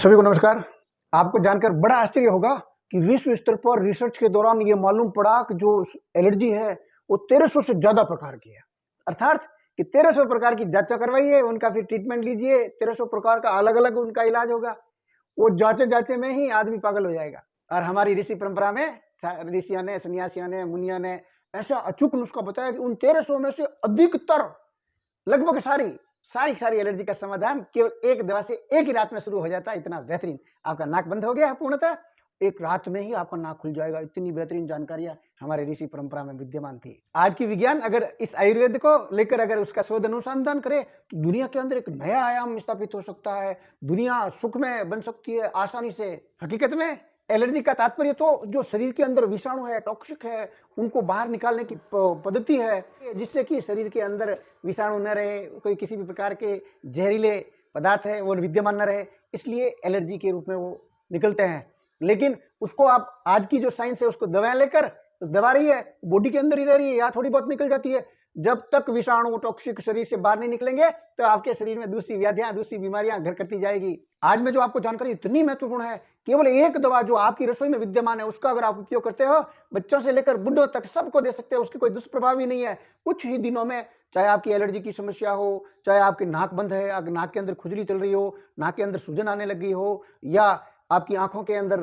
सभी को नमस्कार। आपको जानकर बड़ा आश्चर्य होगा कि विश्व स्तर पर रिसर्च के दौरान ये मालूम पड़ा कि जो एलर्जी है वो 1300 से ज्यादा प्रकार की है। अर्थात कि 1300 प्रकार की जांच करवाइए, उनका फिर ट्रीटमेंट लीजिए, 1300 प्रकार का अलग अलग उनका इलाज होगा। वो जांचे जांचे में ही आदमी पागल हो जाएगा। और हमारी ऋषि परंपरा में ऋषियों ने, सन्यासियों ने, मुनियों ने ऐसा अचूक नुस्खा बताया कि उन 1300 में से अधिकतर, लगभग सारी एलर्जी का समाधान केवल एक दवा से एक ही रात में शुरू हो जाता है। इतना बेहतरीन। आपका नाक बंद हो गया है पूर्णतः, एक रात में ही आपका नाक खुल जाएगा। इतनी बेहतरीन जानकारियां हमारे ऋषि परंपरा में विद्यमान थी। आज की विज्ञान अगर इस आयुर्वेद को लेकर अगर उसका शोध अनुसंधान करे तो दुनिया के अंदर एक नया आयाम स्थापित हो सकता है। दुनिया सुख में बन सकती है आसानी से। हकीकत में एलर्जी का तात्पर्य तो जो शरीर के अंदर विषाणु है, टॉक्सिक है, उनको बाहर निकालने की पद्धति है, जिससे कि शरीर के अंदर विषाणु न रहे, कोई किसी भी प्रकार के जहरीले पदार्थ है वो विद्यमान न रहे, इसलिए एलर्जी के रूप में वो निकलते हैं। लेकिन उसको आप आज की जो साइंस है उसको दवाएं लेकर दबा रही है, बॉडी के अंदर ही रह रही है या थोड़ी बहुत निकल जाती है। जब तक विषाणु टॉक्सिक शरीर से बाहर नहीं निकलेंगे तो आपके शरीर में दूसरी व्याधियां, दूसरी बीमारियां घर करती जाएगी। आज में जो आपको जानकारी इतनी महत्वपूर्ण है, केवल एक दवा जो आपकी रसोई में विद्यमान है उसका अगर आप उपयोग करते हो, बच्चों से लेकर बुढ़ों तक सबको दे सकते हो, उसकी कोई दुष्प्रभाव ही नहीं है। कुछ ही दिनों में चाहे आपकी एलर्जी की समस्या हो, चाहे आपकी नाक बंद है, नाक के अंदर खुजली चल रही हो, नाक के अंदर सूजन आने लगी हो, या आपकी आंखों के अंदर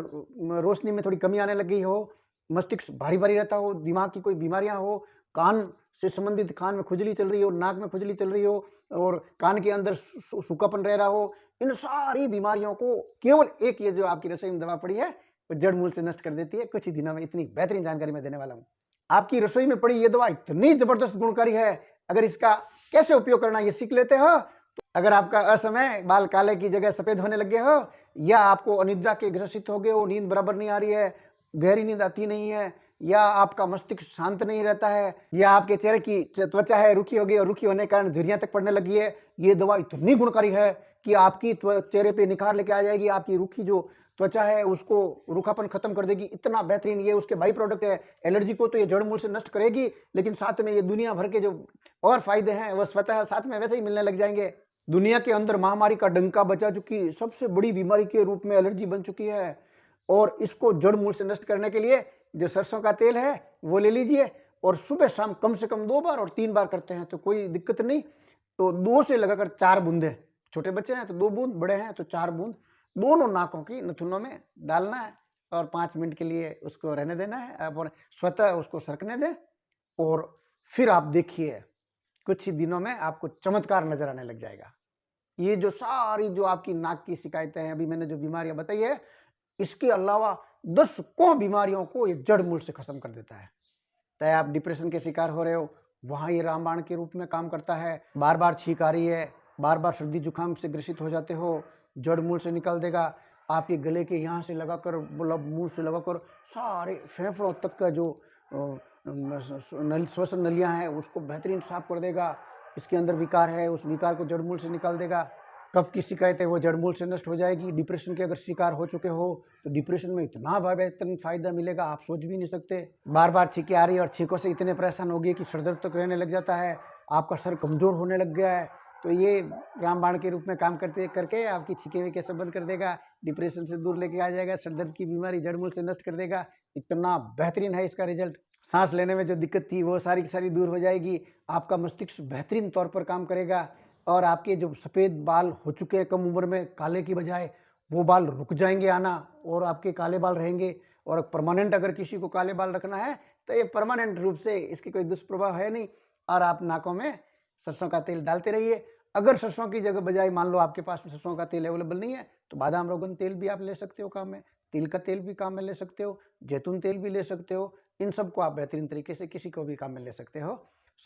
रोशनी में थोड़ी कमी आने लगी हो, मस्तिष्क भारी भारी रहता हो, दिमाग की कोई बीमारियां हो, कान से संबंधित कान में खुजली चल रही हो, नाक में खुजली चल रही हो और कान के अंदर सूखापन रह रहा हो, इन सारी बीमारियों को केवल एक ये जो आपकी रसोई में दवा पड़ी है वो जड़ मूल से नष्ट कर देती है। कुछ ही दिनों में इतनी बेहतरीन जानकारी मैं देने वाला हूँ। आपकी रसोई में पड़ी ये दवा इतनी जबरदस्त गुणकारी है, अगर इसका कैसे उपयोग करना ये सीख लेते हो तो अगर आपका असमय बाल काले की जगह सफेद होने लगे हो, या आपको अनिद्रा के ग्रसित हो गए हो, नींद बराबर नहीं आ रही है, गहरी नींद आती नहीं है, या आपका मस्तिष्क शांत नहीं रहता है, या आपके चेहरे की त्वचा है रूखी हो गई और रूखी होने के कारण झुर्रियां तक पड़ने लगी है, ये दवा इतनी गुणकारी है कि आपकी चेहरे पे निखार लेके आ जाएगी। आपकी रूखी जो त्वचा है उसको रूखापन खत्म कर देगी। इतना बेहतरीन ये उसके बाई प्रोडक्ट है। एलर्जी को तो ये जड़ मूल से नष्ट करेगी, लेकिन साथ में ये दुनिया भर के जो और फायदे हैं वो स्वतः साथ में वैसे ही मिलने लग जाएंगे। दुनिया के अंदर महामारी का डंका बजा चुकी सबसे बड़ी बीमारी के रूप में एलर्जी बन चुकी है, और इसको जड़ मूल से नष्ट करने के लिए जो सरसों का तेल है वो ले लीजिए, और सुबह शाम कम से कम 2 बार और 3 बार करते हैं तो कोई दिक्कत नहीं। तो 2 से लगाकर 4 बूंदे, छोटे बच्चे हैं तो 2 बूंद, बड़े हैं तो 4 बूंद दोनों नाकों की नथुनों में डालना है और 5 मिनट के लिए उसको रहने देना है और स्वतः उसको सरकने दें। और फिर आप देखिए कुछ ही दिनों में आपको चमत्कार नजर आने लग जाएगा। ये जो सारी जो आपकी नाक की शिकायतें हैं, अभी मैंने जो बीमारियां बताई है, इसके अलावा 10 को बीमारियों को ये जड़ मूल से खत्म कर देता है। चाहे आप डिप्रेशन के शिकार हो रहे हो, वहां ये रामबाण के रूप में काम करता है। बार बार छींक आ रही है, बार बार सर्दी जुकाम से ग्रसित हो जाते हो, जड़ मूल से निकाल देगा। आपके गले के यहाँ से लगाकर, मतलब मुंह से लगाकर सारे फेफड़ों तक का जो श्वसन नलियां हैं उसको बेहतरीन साफ कर देगा। इसके अंदर विकार है, उस विकार को जड़ मूल से निकाल देगा। कफ की शिकायत है वो जड़ मूल से नष्ट हो जाएगी। डिप्रेशन के अगर शिकार हो चुके हो तो डिप्रेशन में इतना बेहतरीन फायदा मिलेगा आप सोच भी नहीं सकते। बार बार छींकें आ रही है और छींकों से इतने परेशान हो गए कि सर दर्द तक रहने लग जाता है, आपका सर कमजोर होने लग गया है, तो ये रामबाण के रूप में काम करते करके आपकी छींके वीके सब बंद कर देगा, डिप्रेशन से दूर लेके आ जाएगा, सर दर्द की बीमारी जड़ मूल से नष्ट कर देगा। इतना बेहतरीन है इसका रिजल्ट। सांस लेने में जो दिक्कत थी वो सारी की सारी दूर हो जाएगी। आपका मस्तिष्क बेहतरीन तौर पर काम करेगा, और आपके जो सफ़ेद बाल हो चुके हैं कम उम्र में काले की बजाय, वो बाल रुक जाएंगे आना और आपके काले बाल रहेंगे। और परमानेंट अगर किसी को काले बाल रखना है तो ये परमानेंट रूप से इसकी कोई दुष्प्रभाव है नहीं। और आप नाकों में सरसों का तेल डालते रहिए। अगर सरसों की जगह बजाय मान लो आपके पास सरसों का तेल अवेलेबल नहीं है तो बादाम रोगन तेल भी आप ले सकते हो काम में, तिल का तेल भी काम में ले सकते हो, जैतून तेल भी ले सकते हो। इन सब को आप बेहतरीन तरीके से किसी को भी काम में ले सकते हो।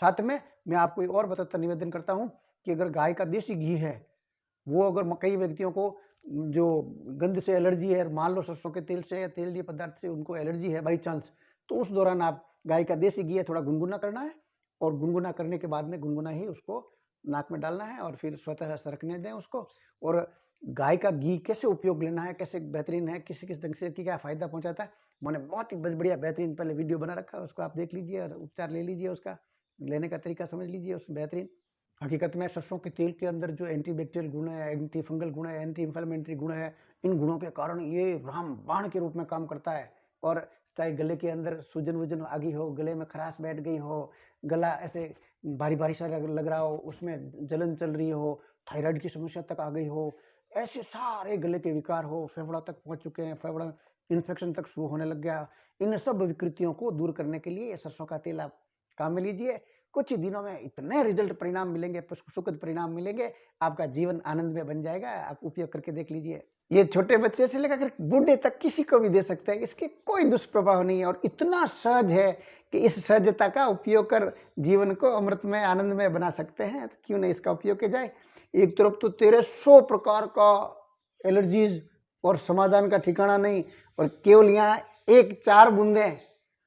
साथ में मैं आपको एक और बताता निवेदन करता हूँ कि अगर गाय का देसी घी है, वो अगर कई व्यक्तियों को जो गंध से एलर्जी है, मान लो सरसों के तेल से या तेलीय पदार्थ से उनको एलर्जी है बाई चांस, तो उस दौरान आप गाय का देसी घी है थोड़ा गुनगुना करना है, और गुनगुना करने के बाद में गुनगुना ही उसको नाक में डालना है और फिर स्वतः सरकने दें उसको। और गाय का घी कैसे उपयोग लेना है, कैसे बेहतरीन है, किस किस ढंग से क्या फायदा पहुंचाता है, मैंने बहुत ही बढ़िया बेहतरीन पहले वीडियो बना रखा है, उसको आप देख लीजिए और उपचार ले लीजिए, उसका लेने का तरीका समझ लीजिए, उस बेहतरीन। हकीकत में सरसों के तेल के अंदर जो एंटी बैक्टीरियल गुण है, एंटी फंगल गुण है, एंटी इंफ्लेमेटरी गुण है, इन गुणों के कारण ये रामबाण के रूप में काम करता है। और चाहे गले के अंदर सूजन वूजन आ गई हो, गले में खराश बैठ गई हो, गला ऐसे भारी भारी सा लग रहा हो, उसमें जलन चल रही हो, थायराइड की समस्या तक आ गई हो, ऐसे सारे गले के विकार हो, फेफड़ा तक पहुंच चुके हैं, फेफड़ा इन्फेक्शन तक शुरू होने लग गया, इन सब विकृतियों को दूर करने के लिए सरसों का तेल आप काम में लीजिए। कुछ ही दिनों में इतने रिजल्ट परिणाम मिलेंगे, सुखद परिणाम मिलेंगे, आपका जीवन आनंद में बन जाएगा। आप उपयोग करके देख लीजिए। ये छोटे बच्चे से लेकर बूढ़े तक किसी को भी दे सकते हैं, इसके कोई दुष्प्रभाव नहीं है और इतना सहज है कि इस सहजता का उपयोग कर जीवन को अमृतमय आनंदमय बना सकते हैं। तो क्यों नहीं इसका उपयोग किया जाए। एक तरफ तो 1300 प्रकार का एलर्जीज और समाधान का ठिकाना नहीं, और केवल यहाँ एक 4 बूंदे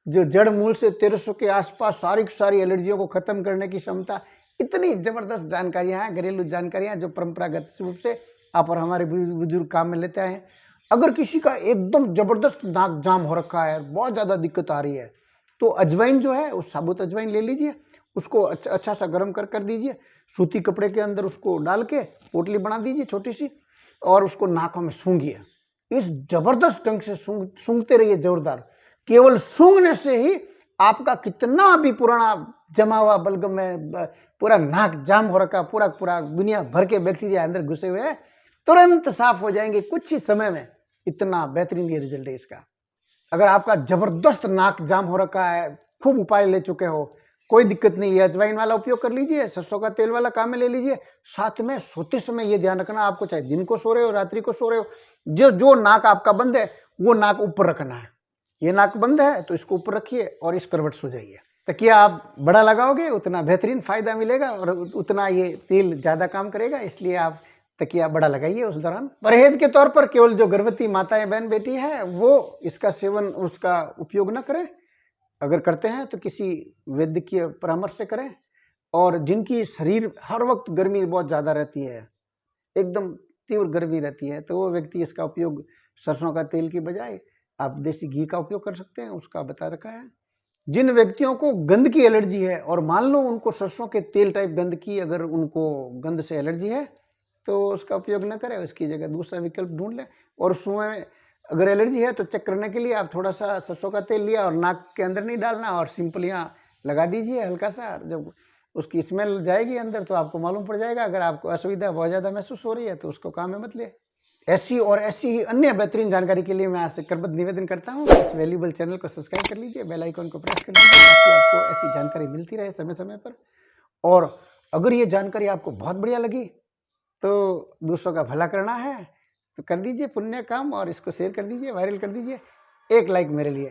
जो जड़ मूल से 1300 के आसपास सारी एलर्जियों को खत्म करने की क्षमता। इतनी जबरदस्त जानकारियां हैं, घरेलू जानकारियां जो परंपरागत रूप से आप और हमारे बुजुर्ग काम में लेते हैं। अगर किसी का एकदम जबरदस्त नाक जाम हो रखा है, बहुत ज़्यादा दिक्कत आ रही है, तो अजवाइन जो है, उस साबुत अजवाइन ले लीजिए, उसको अच्छा सा गर्म कर दीजिए, सूती कपड़े के अंदर उसको डाल के पोटली बना दीजिए छोटी सी, और उसको नाकों में सूंघिए। इस जबरदस्त ढंग से सूंघते रहिए जोरदार। केवल सूंघने से ही आपका कितना भी पुराना जमा हुआ बलगम में पूरा नाक जाम हो रखा, पूरा दुनिया भर के बैक्टीरिया अंदर घुसे हुए हैं, तुरंत साफ हो जाएंगे कुछ ही समय में। इतना बेहतरीन ये रिजल्ट है इसका। अगर आपका जबरदस्त नाक जाम हो रखा है, खूब उपाय ले चुके हो, कोई दिक्कत नहीं है, अजवाइन वाला उपयोग कर लीजिए, सरसों का तेल वाला काम में ले लीजिए। साथ में सोते समय ये ध्यान रखना, आपको चाहे दिन को सो रहे हो, रात्रि को सो रहे हो, जो नाक आपका बंद है वो नाक ऊपर रखना है। ये नाक बंद है तो इसको ऊपर रखिए और इस करवट सो जाइए। तकिया आप बड़ा लगाओगे उतना बेहतरीन फायदा मिलेगा और उतना ये तेल ज्यादा काम करेगा, इसलिए आप तकिया बड़ा लगाइए उस दौरान। परहेज के तौर पर केवल जो गर्भवती माताएं बहन बेटी है वो इसका सेवन, उसका उपयोग न करें। अगर करते हैं तो किसी वैद्य की परामर्श से करें। और जिनकी शरीर हर वक्त गर्मी बहुत ज़्यादा रहती है, एकदम तीव्र गर्मी रहती है, तो वो व्यक्ति इसका उपयोग सरसों का तेल की बजाय आप देसी घी का उपयोग कर सकते हैं, उसका बता रखा है। जिन व्यक्तियों को गंध की एलर्जी है और मान लो उनको सरसों के तेल टाइप गंध की, अगर उनको गंध से एलर्जी है तो उसका उपयोग न करें, उसकी जगह दूसरा विकल्प ढूंढ लें। और उसमें अगर एलर्जी है तो चेक करने के लिए आप थोड़ा सा सरसों का तेल लिया और नाक के अंदर नहीं डालना और सिंपल यहाँ लगा दीजिए हल्का सा। जब उसकी स्मेल जाएगी अंदर तो आपको मालूम पड़ जाएगा। अगर आपको असुविधा बहुत ज़्यादा महसूस हो रही है तो उसको काम में मत ले। ऐसी और ऐसी ही अन्य बेहतरीन जानकारी के लिए मैं आपसे करबद्ध निवेदन करता हूँ, इस वैल्यूबल चैनल को सब्सक्राइब कर लीजिए, बेल आइकन को प्रेस कर दीजिए ताकि आपको ऐसी जानकारी मिलती रहे समय समय पर। और अगर ये जानकारी आपको बहुत बढ़िया लगी तो दूसरों का भला करना है तो कर दीजिए पुण्य काम और इसको शेयर कर दीजिए, वायरल कर दीजिए। एक लाइक मेरे लिए।